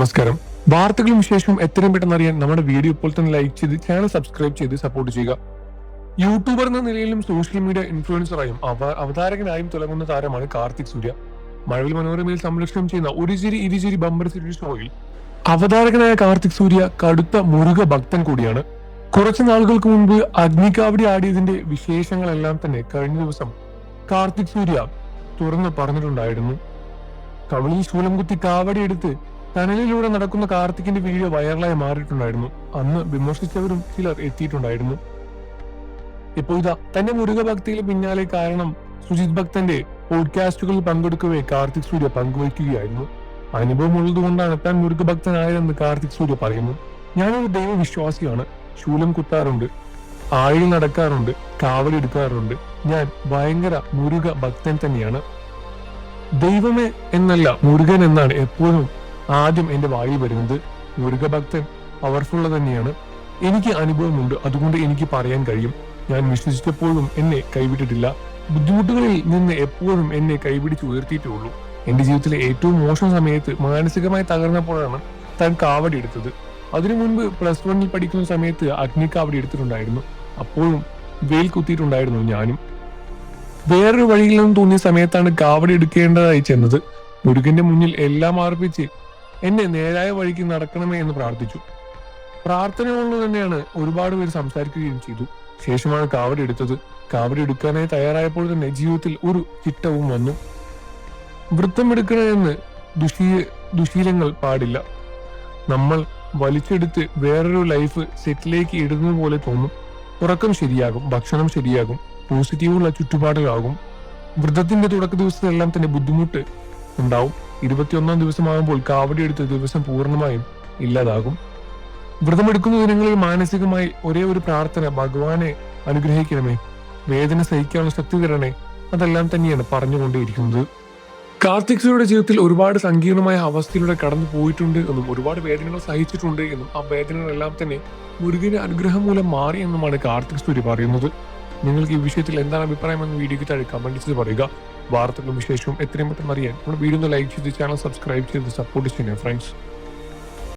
നമസ്കാരം. വാർത്തകളും വിശേഷവും എത്രയും പെട്ടെന്ന് അറിയാൻ നമ്മുടെ വീഡിയോ ഇപ്പോൾ തന്നെ ലൈക്ക് ചെയ്ത് ചാനൽ സബ്സ്ക്രൈബ് ചെയ്ത് സപ്പോർട്ട് ചെയ്യുക. യൂട്യൂബർ എന്ന നിലയിലും സോഷ്യൽ മീഡിയ ഇൻഫ്ലുവൻസറായും അവതാരകനായും തിളങ്ങുന്ന താരമാണ് കാർത്തിക് സൂര്യ. മഴവിൽ മനോരമയിൽ സംരക്ഷണം ചെയ്യുന്ന ഒരു ചിരി ഇരുചിരി ബമ്പർ സീരീസ് ഷോയിൽ അവതാരകനായ കാർത്തിക് സൂര്യ കടുത്ത മുരുക ഭക്തൻ കൂടിയാണ്. കുറച്ചു നാളുകൾക്ക് മുൻപ് അഗ്നികാവടി ആടിയതിന്റെ വിശേഷങ്ങളെല്ലാം തന്നെ കഴിഞ്ഞ ദിവസം കാർത്തിക് സൂര്യ തുറന്നു പറഞ്ഞിട്ടുണ്ടായിരുന്നു. കവളിൽ ശൂലം കുത്തി കാവടി എടുത്ത് ടനലിലൂടെ നടക്കുന്ന കാർത്തിക്കിന്റെ വീഡിയോ വൈറലായി മാറിയിട്ടുണ്ടായിരുന്നു. അന്ന് വിമർശിച്ചവരും ചിലർ എത്തിയിട്ടുണ്ടായിരുന്നു. ഇപ്പോ ഇതാ തന്റെ മുരുക ഭക്തിയിൽ പിന്നാലെ കാരണം സുജിത് ഭക്തന്റെ പോഡ്കാസ്റ്റുകളിൽ പങ്കെടുക്കവേ കാർത്തിക് സൂര്യ പങ്കുവയ്ക്കുകയായിരുന്നു. അനുഭവം ഉള്ളതുകൊണ്ടാണ് താൻ മുരുക ഭക്തനായതെന്ന് കാർത്തിക് സൂര്യ പറയുന്നു. ഞാനൊരു ദൈവവിശ്വാസിയാണ്. ശൂലം കുത്താറുണ്ട്, ആഴിയിൽ നടക്കാറുണ്ട്, കാവടി എടുക്കാറുണ്ട്. ഞാൻ ഭയങ്കര മുരുക ഭക്തൻ തന്നെയാണ്. ദൈവമേ എന്നല്ല, മുരുകൻ എന്നാണ് എപ്പോഴും ആദ്യം എന്റെ വായിൽ വരുന്നത്. മുരുക ഭക്തൻ പവർഫുൾ തന്നെയാണ്. എനിക്ക് അനുഭവമുണ്ട്, അതുകൊണ്ട് എനിക്ക് പറയാൻ കഴിയും. ഞാൻ വിശ്വസിച്ചപ്പോഴും എന്നെ കൈവിട്ടിട്ടില്ല. ബുദ്ധിമുട്ടുകളിൽ നിന്ന് എപ്പോഴും എന്നെ കൈപിടിച്ച് ഉയർത്തിയിട്ടുള്ളൂ. എന്റെ ജീവിതത്തിലെ ഏറ്റവും മോശം സമയത്ത് മാനസികമായി തകർന്നപ്പോഴാണ് താൻ കാവടി എടുത്തത്. അതിനു മുൻപ് +1 പഠിക്കുന്ന സമയത്ത് അഗ്നിക്കാവടി എടുത്തിട്ടുണ്ടായിരുന്നു. അപ്പോഴും വെയിൽ കുത്തിയിട്ടുണ്ടായിരുന്നു ഞാനും. വേറൊരു വഴിയില്ലെന്ന് തോന്നിയ സമയത്താണ് കാവടി എടുക്കേണ്ടതായി ചെന്നത്. മുരുകന്റെ മുന്നിൽ എല്ലാം അർപ്പിച്ച് എന്നെ നേരായ വഴിക്ക് നടക്കണമേ എന്ന് പ്രാർത്ഥിച്ചു. പ്രാർത്ഥന കൊണ്ട് തന്നെയാണ് ഒരുപാട് പേര് സംസാരിക്കുകയും ചെയ്തു. ശേഷമാണ് കാവടി എടുത്തത്. കാവടി എടുക്കാനായി തയ്യാറായപ്പോൾ തന്നെ ജീവിതത്തിൽ ഒരു ചിട്ടവും വന്നു. വൃത്തം എടുക്കണമെന്ന് ദുശീലങ്ങൾ പാടില്ല. നമ്മൾ വലിച്ചെടുത്ത് വേറൊരു ലൈഫ് സെറ്റിലേക്ക് ഇടുന്നത് പോലെ തോന്നും. ഉറക്കം ശരിയാകും, ഭക്ഷണം ശരിയാകും, പോസിറ്റീവുള്ള ചുറ്റുപാടുകളാകും. വ്രതത്തിന്റെ തുടക്ക ദിവസത്തെല്ലാം തന്നെ ബുദ്ധിമുട്ട് ഉണ്ടാവും. 21ാം ദിവസമാകുമ്പോൾ കാവടി എടുത്ത ദിവസം പൂർണ്ണമായും ഇല്ലാതാകും. വ്രതമെടുക്കുന്ന ദിനങ്ങളിൽ മാനസികമായി ഒരേ ഒരു പ്രാർത്ഥന, ഭഗവാനെ അനുഗ്രഹിക്കണമേ, വേദന സഹിക്കാനുള്ള ശക്തി തരണേ. അതെല്ലാം തന്നെയാണ് പറഞ്ഞുകൊണ്ടേയിരിക്കുന്നത്. കാർത്തിക് സൂര്യയുടെ ജീവിതത്തിൽ ഒരുപാട് സങ്കീർണമായ അവസ്ഥയിലൂടെ കടന്നു പോയിട്ടുണ്ട് എന്നും ഒരുപാട് വേദനകൾ സഹിച്ചിട്ടുണ്ട് എന്നും ആ വേദനകളെല്ലാം തന്നെ മുരുകന്റെ അനുഗ്രഹം മൂലം മാറി എന്നുമാണ് കാർത്തിക് സൂര്യ പറയുന്നത്. നിങ്ങൾക്ക് ഈ വിഷയത്തിൽ എന്താണ് അഭിപ്രായം എന്ന് വീഡിയോയ്ക്ക് താഴെ കമന്റ് ചെയ്ത് പറയുക. വാർത്തകളും വിശേഷവും എത്രയും പെട്ടെന്ന് അറിയാൻ നമ്മുടെ വീഡിയോ ഒന്ന് ലൈക്ക് ചെയ്ത് ചാനൽ സബ്സ്ക്രൈബ് ചെയ്ത് സപ്പോർട്ട് ചെയ്യണേ ഫ്രണ്ട്സ്.